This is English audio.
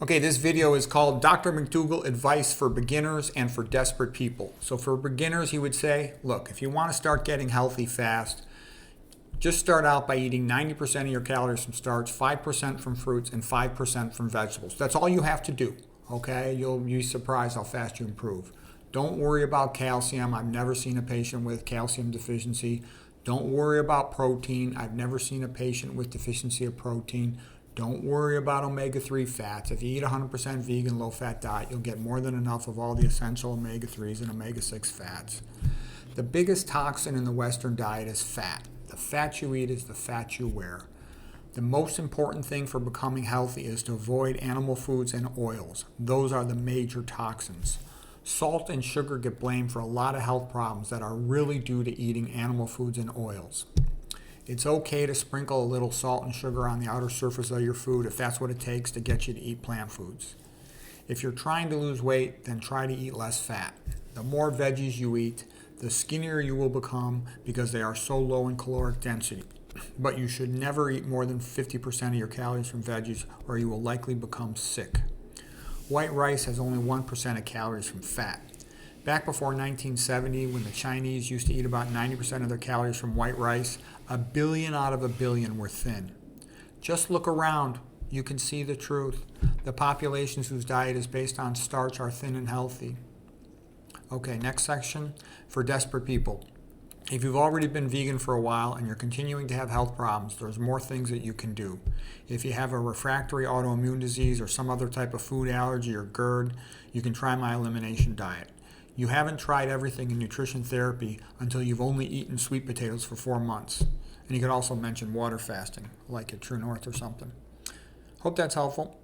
Okay, this video is called Dr. Mcdougall Advice for Beginners and for Desperate People. So for beginners, he would say, look, if you want to start getting healthy fast, just start out by eating 90% of your calories from starch, 5% from fruits, and 5% from vegetables. That's all you have to do, okay? You'll be surprised how fast you improve. Don't worry about calcium. I've never seen a patient with calcium deficiency. Don't worry about protein. I've never seen a patient with deficiency of protein. Don't worry about omega-3 fats. If you eat 100% vegan, low-fat diet, you'll get more than enough of all the essential omega-3s and omega-6 fats. The biggest toxin in the Western diet is fat. The fat you eat is the fat you wear. The most important thing for becoming healthy is to avoid animal foods and oils. Those are the major toxins. Salt and sugar get blamed for a lot of health problems that are really due to eating animal foods and oils. It's okay to sprinkle a little salt and sugar on the outer surface of your food if that's what it takes to get you to eat plant foods. If you're trying to lose weight, then try to eat less fat. The more veggies you eat, the skinnier you will become because they are so low in caloric density. But you should never eat more than 50% of your calories from veggies or you will likely become sick. White rice has only 1% of calories from fat. Back before 1970, when the Chinese used to eat about 90% of their calories from white rice, 1 billion out of 1 billion were thin. Just look around. You can see the truth. The populations whose diet is based on starch are thin and healthy. Okay, next section, for desperate people. If you've already been vegan for a while and you're continuing to have health problems, there's more things that you can do. If you have a refractory autoimmune disease or some other type of food allergy or GERD, you can try my elimination diet. You haven't tried everything in nutrition therapy until you've only eaten sweet potatoes for 4 months. And you could also mention water fasting, like at True North or something. Hope that's helpful.